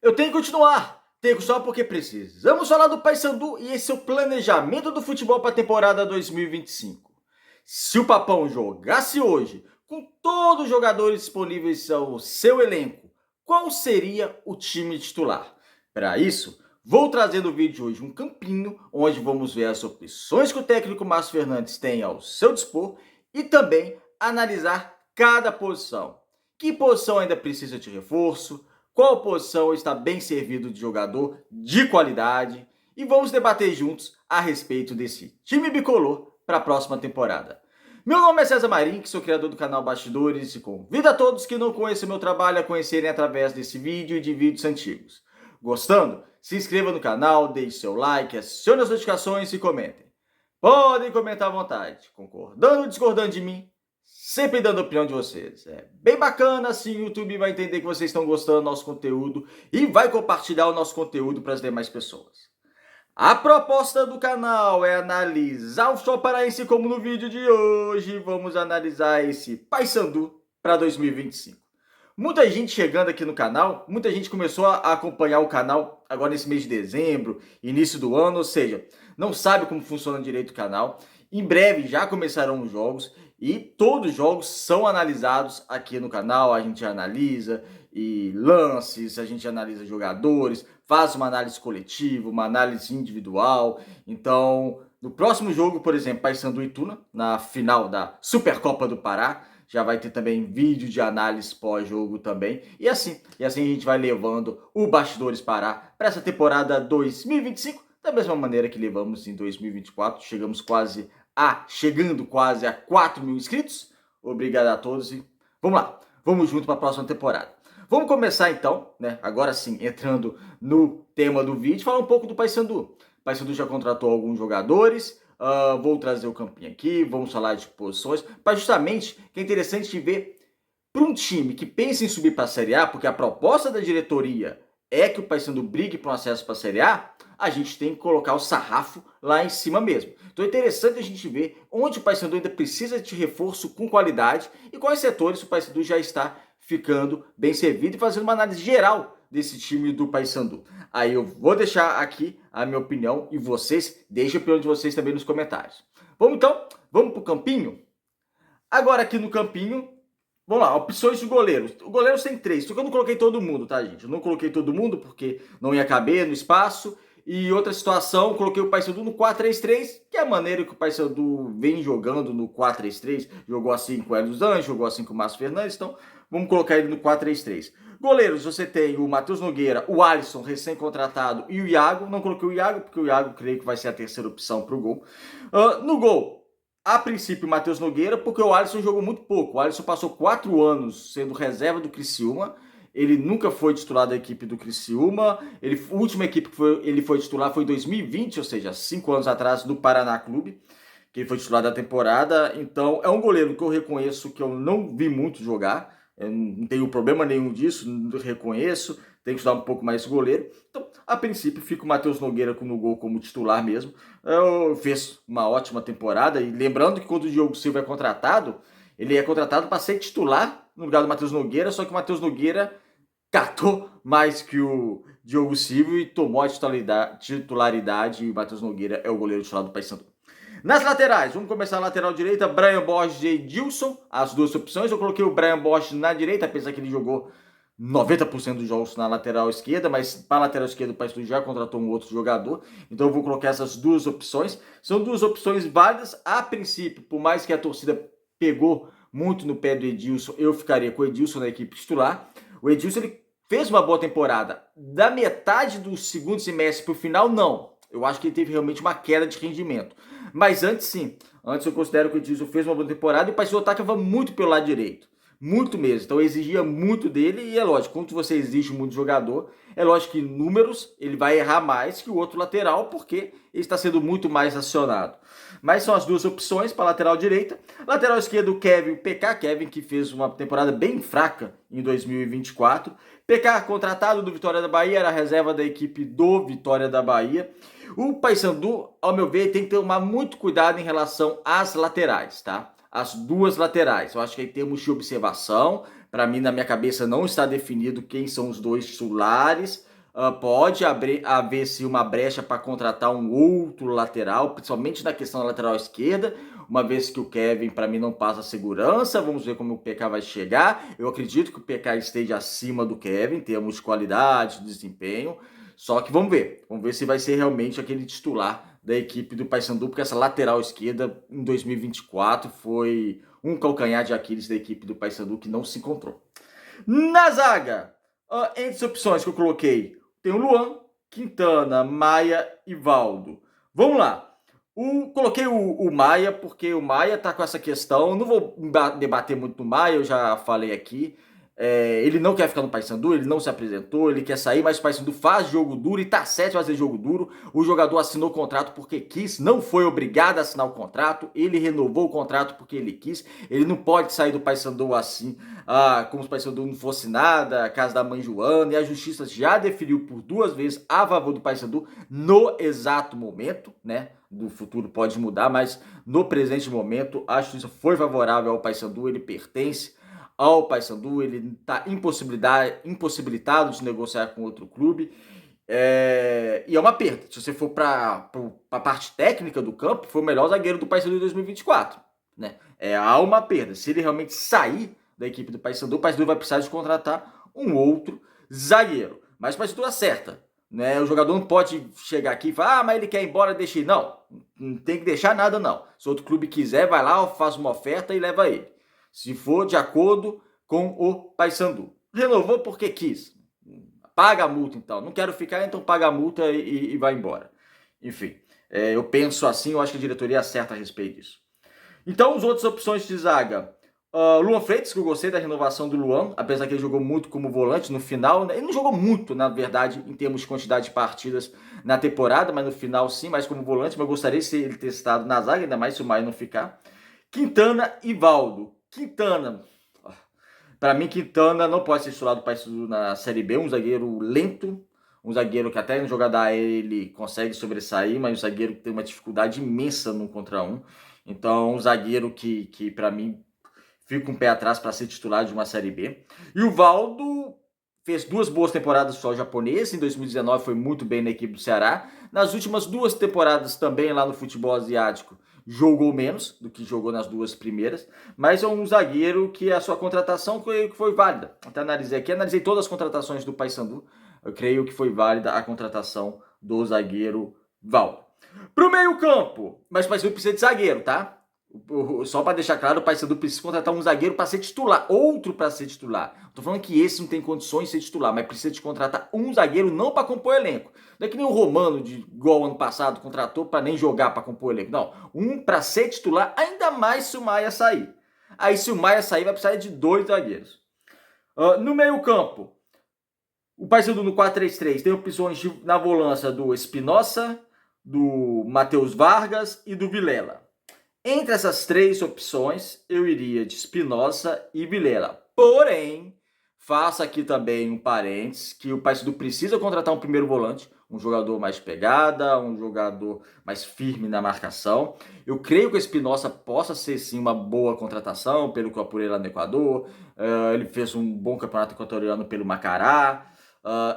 Eu tenho que continuar. Tenho só porque precisamos falar do Paysandu e esse é o planejamento do futebol para a temporada 2025. Se o Papão jogasse hoje, com todos os jogadores disponíveis ao seu elenco, qual seria o time titular? Para isso, vou trazer no vídeo de hoje um campinho onde vamos ver as opções que o técnico Márcio Fernandes tem ao seu dispor e também analisar cada posição. Que posição ainda precisa de reforço? Qual posição está bem servido de jogador de qualidade? E vamos debater juntos a respeito desse time bicolor para a próxima temporada. Meu nome é César Marim, que sou criador do canal Bastidores e convido a todos que não conhecem meu trabalho a conhecerem através desse vídeo e de vídeos antigos. Gostando? Se inscreva no canal, deixe seu like, acione as notificações e comentem. Podem comentar à vontade, concordando ou discordando de mim, sempre dando a opinião de vocês. É bem bacana, assim o YouTube vai entender que vocês estão gostando do nosso conteúdo e vai compartilhar o nosso conteúdo para as demais pessoas. A proposta do canal é analisar o futebol paraense como no vídeo de hoje. Vamos analisar esse Paysandu para 2025. Muita gente chegando aqui no canal, muita gente começou a acompanhar o canal agora nesse mês de dezembro, início do ano, ou seja, não sabe como funciona direito o canal. Em breve já começarão os jogos e todos os jogos são analisados aqui no canal. A gente analisa e lances, a gente analisa jogadores, faz uma análise coletiva, uma análise individual. Então, no próximo jogo, por exemplo, Paysandu e Tuna, na final da Supercopa do Pará, já vai ter também vídeo de análise pós-jogo também. E assim a gente vai levando o Bastidores Pará para essa temporada 2025, da mesma maneira que levamos em 2024. Chegando quase a 4 mil inscritos. Obrigado a todos e vamos lá, vamos junto para a próxima temporada. Vamos começar então, né? Agora sim, entrando no tema do vídeo, falar um pouco do Paysandu. O Paysandu já contratou alguns jogadores. Vou trazer o campinho aqui, vamos falar de posições, para justamente que é interessante de ver para um time que pensa em subir para a Série A, porque a proposta da diretoria é que o Paysandu brigue para um acesso para a Série A gente tem que colocar o sarrafo lá em cima mesmo. Então é interessante a gente ver onde o Paysandu ainda precisa de reforço com qualidade e quais setores o Paysandu já está ficando bem servido e fazendo uma análise geral desse time do Paysandu. Aí eu vou deixar aqui a minha opinião e vocês deixem a opinião de vocês também nos comentários. Vamos então? Vamos pro campinho? Agora aqui no campinho, vamos lá, opções de goleiros. O goleiro tem 3, só que eu não coloquei todo mundo, tá, gente? Eu não coloquei todo mundo porque não ia caber no espaço. E outra situação, coloquei o Paysandu no 4-3-3, que é a maneira que o Paysandu vem jogando no 4-3-3. Jogou assim com o Hélio dos Anjos, jogou assim com o Márcio Fernandes, então vamos colocar ele no 4-3-3. Goleiros, você tem o Matheus Nogueira, o Alisson, recém-contratado, e o Iago. Não coloquei o Iago, porque o Iago creio que vai ser a terceira opção para o gol. No gol, a princípio, o Matheus Nogueira, porque o Alisson jogou muito pouco. O Alisson passou 4 anos sendo reserva do Criciúma. Ele nunca foi titular da equipe do Criciúma. A última equipe que ele foi titular foi em 2020, ou seja, 5 anos atrás, do Paraná Clube, que ele foi titular da temporada. Então, é um goleiro que eu reconheço que eu não vi muito jogar. Eu não tenho problema nenhum disso, não reconheço. Tenho que estudar um pouco mais esse goleiro. Então, a princípio, fica o Matheus Nogueira no gol como titular mesmo. Fez uma ótima temporada. E lembrando que quando o Diogo Silva é contratado, ele é contratado para ser titular no lugar do Matheus Nogueira, só que o Matheus Nogueira catou mais que o Diogo Silva e tomou a titularidade, e o Matheus Nogueira é o goleiro titular do Paysandu. Nas laterais, vamos começar na lateral direita, Brian Borges e Edilson, as duas opções. Eu coloquei o Brian Borges na direita, apesar que ele jogou 90% dos jogos na lateral esquerda, mas para a lateral esquerda o Paysandu já contratou um outro jogador, então eu vou colocar essas duas opções. São duas opções válidas a princípio, por mais que a torcida pegou muito no pé do Edilson, eu ficaria com o Edilson na equipe titular. O Edilson ele fez uma boa temporada. Da metade do segundo semestre para o final, não. Eu acho que ele teve realmente uma queda de rendimento. Mas antes, sim. Antes eu considero que o Edilson fez uma boa temporada e o Paysandu atacava muito pelo lado direito. Muito mesmo. Então exigia muito dele e é lógico, quando você exige muito do jogador, é lógico que em números ele vai errar mais que o outro lateral porque ele está sendo muito mais acionado. Mas são as duas opções para a lateral direita. Lateral esquerdo, o Kevin, o PK. Kevin que fez uma temporada bem fraca em 2024. PK contratado do Vitória da Bahia, era a reserva da equipe do Vitória da Bahia. O Paysandu, ao meu ver, tem que tomar muito cuidado em relação às laterais, tá? As duas laterais. Eu acho que em termos de observação, Para mim, na minha cabeça, não está definido quem são os dois titulares. Pode haver sim uma brecha para contratar um outro lateral, principalmente na questão da lateral esquerda, uma vez que o Kevin, para mim, não passa segurança. Vamos ver como o PK vai chegar. Eu acredito que o PK esteja acima do Kevin em termos de qualidade, de desempenho. Só que vamos ver se vai ser realmente aquele titular da equipe do Paysandu, porque essa lateral esquerda em 2024 foi um calcanhar de Aquiles da equipe do Paysandu que não se encontrou. Na zaga, entre as opções que eu coloquei, tem o Luan, Quintana, Maia e Valdo. Vamos lá. Coloquei o Maia porque o Maia tá com essa questão. Não vou debater muito no Maia, eu já falei aqui. Ele não quer ficar no Paysandu, ele não se apresentou, ele quer sair, mas o Paysandu faz jogo duro e tá certo fazer jogo duro. O jogador assinou o contrato porque quis, não foi obrigado a assinar o contrato, ele renovou o contrato porque ele quis. Ele não pode sair do Paysandu assim, como se o Paysandu não fosse nada, a casa da mãe Joana, e a justiça já definiu por 2 vezes a favor do Paysandu no exato momento, né? Do futuro pode mudar, mas no presente momento a justiça foi favorável ao Paysandu, ele pertence ao Paysandu, ele está impossibilitado de negociar com outro clube. E é uma perda. Se você for para a parte técnica do campo, foi o melhor zagueiro do Paysandu em 2024. Né? Há uma perda. Se ele realmente sair da equipe do Paysandu, o Paysandu vai precisar de contratar um outro zagueiro. Mas o Paysandu acerta. Né? O jogador não pode chegar aqui e falar, mas ele quer ir embora, deixa ir. Não tem que deixar nada, não. Se outro clube quiser, vai lá, faz uma oferta e leva ele. Se for de acordo com o Paysandu. Renovou porque quis. Paga a multa, então. Não quero ficar, então paga a multa e vai embora. Enfim, eu penso assim, eu acho que a diretoria acerta a respeito disso. Então, as outras opções de zaga. Luan Freitas, que eu gostei da renovação do Luan, apesar que ele jogou muito como volante no final. Ele não jogou muito, na verdade, em termos de quantidade de partidas na temporada, mas no final sim, mais como volante. Mas eu gostaria de ele testado na zaga, ainda mais se o Maia não ficar. Quintana e Valdo. Quintana, para mim, Quintana não pode ser titular do Paysandu na Série B, um zagueiro lento, um zagueiro que até no jogada aérea ele consegue sobressair, mas um zagueiro que tem uma dificuldade imensa no contra um. Então, um zagueiro que para mim fica um pé atrás para ser titular de uma Série B. E o Valdo fez 2 boas temporadas só japonês, em 2019 foi muito bem na equipe do Ceará. Nas últimas 2 temporadas também lá no futebol asiático, jogou menos do que jogou nas 2 primeiras, mas é um zagueiro que a sua contratação foi válida. Até analisei todas as contratações do Paysandu, eu creio que foi válida a contratação do zagueiro Valdo. Pro meio campo, mas o Paysandu precisa de zagueiro, tá? Só para deixar claro, o Paysandu precisa contratar um zagueiro para ser titular, outro para ser titular. Tô falando que esse não tem condições de ser titular, mas precisa de contratar um zagueiro não para compor elenco. Não é que nem o Romano, igual ano passado, contratou para nem jogar para compor elenco. Não, um para ser titular, ainda mais se o Maia sair. Aí se o Maia sair, vai precisar de 2 zagueiros. No meio campo, o Paysandu no 4-3-3 tem opções na volância do Espinosa, do Matheus Vargas e do Vilela. Entre essas 3 opções, eu iria de Espinosa e Vilela. Porém, faço aqui também um parênteses, que o Paysandu precisa contratar um primeiro volante, um jogador mais pegada, um jogador mais firme na marcação. Eu creio que o Espinosa possa ser sim uma boa contratação, pelo que eu apurei lá no Equador. Ele fez um bom campeonato equatoriano pelo Macará.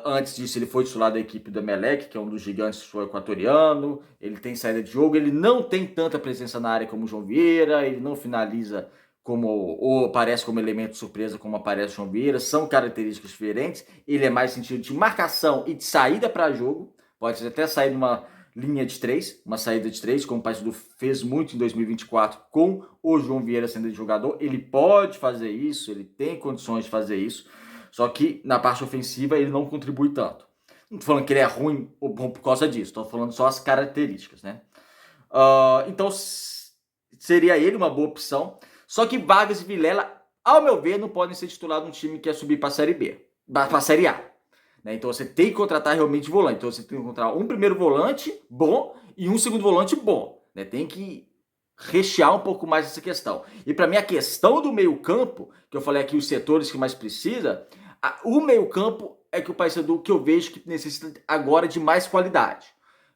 Antes disso, ele foi titular da equipe do Emelec, que é um dos gigantes do futebol equatoriano. Ele tem saída de jogo, ele não tem tanta presença na área como o João Vieira, ele não finaliza ou aparece como elemento de surpresa como aparece o João Vieira. São características diferentes. Ele é mais sentido de marcação e de saída para jogo. Pode até sair numa linha de 3, uma saída de 3, como o Paysandu fez muito em 2024 com o João Vieira sendo de jogador. Ele pode fazer isso, ele tem condições de fazer isso. Só que na parte ofensiva ele não contribui tanto. Não tô falando que ele é ruim ou bom por causa disso, tô falando só as características, né? Então seria ele uma boa opção. Só que Vargas e Vilela, ao meu ver, não podem ser titulares de um time que quer subir para a Série B, para a Série A. Né? Então você tem que contratar realmente volante. Então você tem que encontrar um primeiro volante bom e um segundo volante bom. Né? Tem que rechear um pouco mais essa questão. E para mim a questão do meio campo, que eu falei aqui os setores que mais precisa, o meio campo é que o Paysandu que eu vejo que necessita agora de mais qualidade.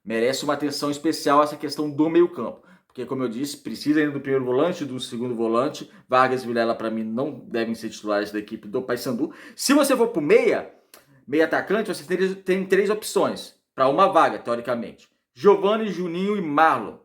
Merece uma atenção especial essa questão do meio campo. porque, como eu disse, precisa ainda do primeiro volante, do segundo volante. Vargas e Vilela, para mim, não devem ser titulares da equipe do Paysandu. Se você for pro meia atacante, você tem 3 opções para uma vaga, teoricamente. Giovani, Juninho e Marlon.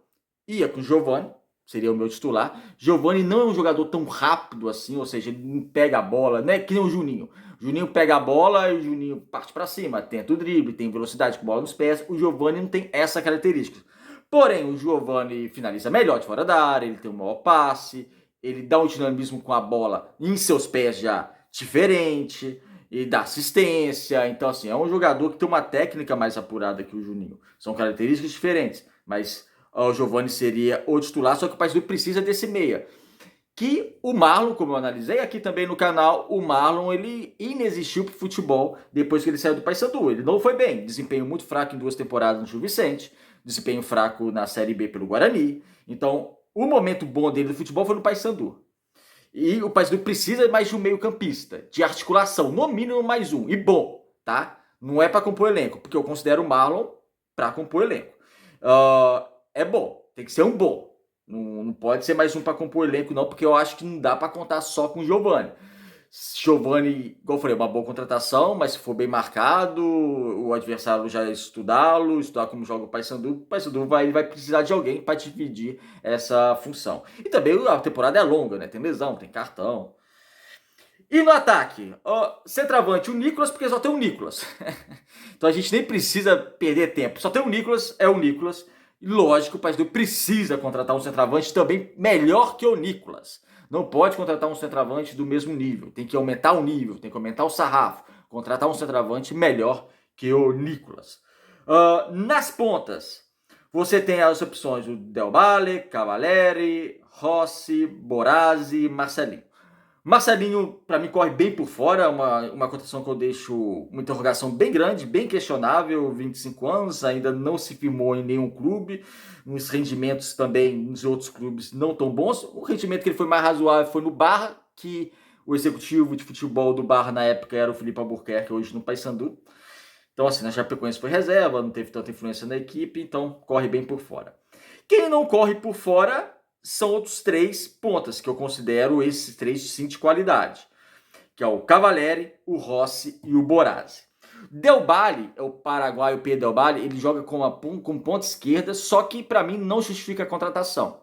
Ia com Giovani, seria o meu titular. Giovani não é um jogador tão rápido assim, ou seja, ele não pega a bola, não é que nem o Juninho. O Juninho pega a bola e o Juninho parte para cima, tenta o drible, tem velocidade com bola nos pés. O Giovani não tem essa característica. Porém, o Giovani finaliza melhor de fora da área, ele tem um maior passe, ele dá um dinamismo com a bola em seus pés já diferente, e dá assistência. Então, assim, é um jogador que tem uma técnica mais apurada que o Juninho. São características diferentes, mas o Giovani seria o titular, só que o Paysandu precisa desse meia. Que o Marlon, como eu analisei aqui também no canal, o Marlon, ele inexistiu pro futebol depois que ele saiu do Paysandu. Ele não foi bem, desempenho muito fraco em 2 temporadas no Gil Vicente, desempenho fraco na Série B pelo Guarani. Então, o momento bom dele do futebol foi no Paysandu. E o Paysandu precisa mais de um meio campista, de articulação, no mínimo mais um, e bom, tá? Não é para compor elenco, porque eu considero o Marlon para compor elenco. É bom, tem que ser um bom. Não pode ser mais um para compor elenco, não, porque eu acho que não dá para contar só com o Giovani. Giovani, igual eu falei, é uma boa contratação, mas se for bem marcado, o adversário já estudar como joga o Paysandu vai precisar de alguém para dividir essa função. E também a temporada é longa, né? Tem lesão, tem cartão. E no ataque, centroavante, o Nicolas, porque só tem o Nicolas. Então a gente nem precisa perder tempo. Só tem o Nicolas, é o Nicolas. E lógico, o Paysandu precisa contratar um centroavante também melhor que o Nicolas. Não pode contratar um centroavante do mesmo nível. Tem que aumentar o nível, tem que aumentar o sarrafo. Contratar um centroavante melhor que o Nicolas. Nas pontas, você tem as opções do Del Valle, Cavalieri, Rossi, Borazzi e Marcelinho. Marcelinho, para mim, corre bem por fora, uma cotação que eu deixo uma interrogação bem grande, bem questionável, 25 anos, ainda não se firmou em nenhum clube, os rendimentos também nos outros clubes não tão bons. O rendimento que ele foi mais razoável foi no Barra, que o executivo de futebol do Barra na época era o Felipe Albuquerque, hoje no Paysandu. Então, assim, na Chapecoense foi reserva, não teve tanta influência na equipe, então corre bem por fora. Quem não corre por fora são outros 3 pontas, que eu considero esses 3 sim de qualidade, que é o Cavalieri, o Rossi e o Borazzi. Del Valle, é o paraguaio Pedro Del Valle, ele joga com ponta esquerda, só que para mim não justifica a contratação.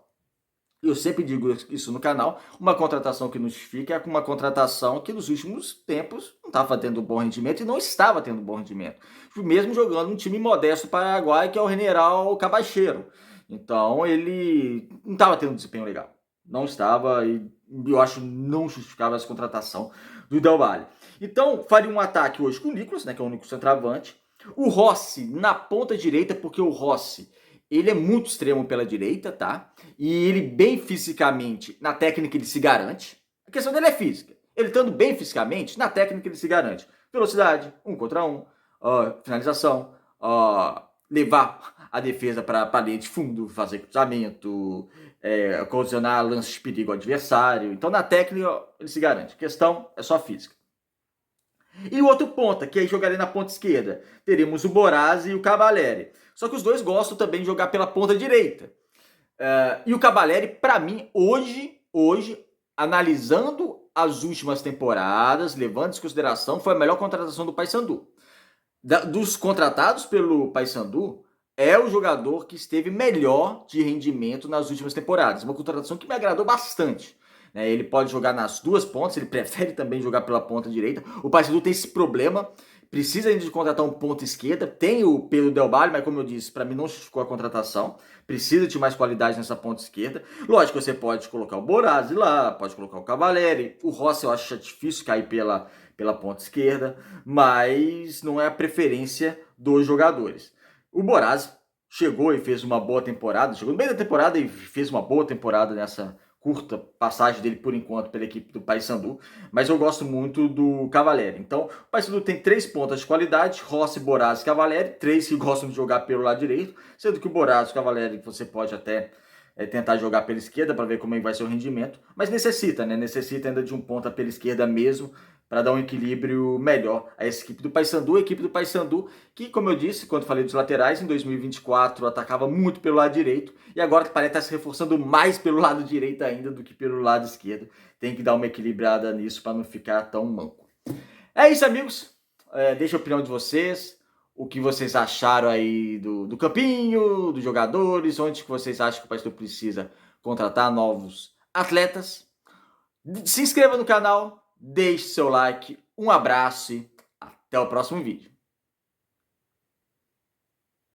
Eu sempre digo isso no canal, uma contratação que não justifica é uma contratação que nos últimos tempos não estava tendo bom rendimento e não estava tendo bom rendimento. Mesmo jogando um time modesto paraguaio, que é o General Cabacheiro. Então ele não estava tendo um desempenho legal. Não estava, e eu acho não justificava essa contratação do Del Valle. Então faria um ataque hoje com o Nicolas, né, que é o único centroavante. O Rossi na ponta direita, porque o Rossi ele é muito extremo pela direita, tá? E ele bem fisicamente, na técnica ele se garante. A questão dele é física. Ele estando bem fisicamente, na técnica ele se garante. Velocidade, 1 contra 1, finalização, levar a defesa para a linha de fundo, fazer cruzamento, ocasionar lances de perigo ao adversário. Então, na técnica, ele se garante. A questão é só física. E o outro ponta, que aí jogaria na ponta esquerda, teríamos o Borazzi e o Cavalieri. Só que os dois gostam também de jogar pela ponta direita. E o Cavalieri, para mim, hoje, analisando as últimas temporadas, levando em consideração, foi a melhor contratação do Paysandu. Dos contratados pelo Paysandu, é o jogador que esteve melhor de rendimento nas últimas temporadas. Uma contratação que me agradou bastante. Ele pode jogar nas 2 pontas, ele prefere também jogar pela ponta direita. O Paysandu tem esse problema, precisa ainda de contratar um ponta esquerda. Tem o Pedro Del Valle, mas como eu disse, para mim não justificou a contratação. Precisa de mais qualidade nessa ponta esquerda. Lógico, você pode colocar o Borazzi lá, pode colocar o Cavalieri. O Rossi eu acho difícil cair pela ponta esquerda, mas não é a preferência dos jogadores. O Borazzi chegou e fez uma boa temporada, chegou no meio da temporada e fez uma boa temporada nessa curta passagem dele por enquanto pela equipe do Paysandu, mas eu gosto muito do Cavalieri. Então, o Paysandu tem 3 pontas de qualidade, Rossi, Borazzi e Cavalieri, 3 que gostam de jogar pelo lado direito, sendo que o Borazzi e o Cavalieri você pode até tentar jogar pela esquerda para ver como é que vai ser o rendimento, mas necessita, né? Necessita ainda de um ponta pela esquerda mesmo, para dar um equilíbrio melhor a essa equipe do Paysandu. A equipe do Paysandu que, como eu disse, quando falei dos laterais, em 2024 atacava muito pelo lado direito e agora parece estar se reforçando mais pelo lado direito ainda do que pelo lado esquerdo. Tem que dar uma equilibrada nisso para não ficar tão manco. É isso, amigos. Deixa a opinião de vocês. O que vocês acharam aí do campinho, dos jogadores, onde que vocês acham que o Paysandu precisa contratar novos atletas. Se inscreva no canal, deixe seu like, um abraço e até o próximo vídeo.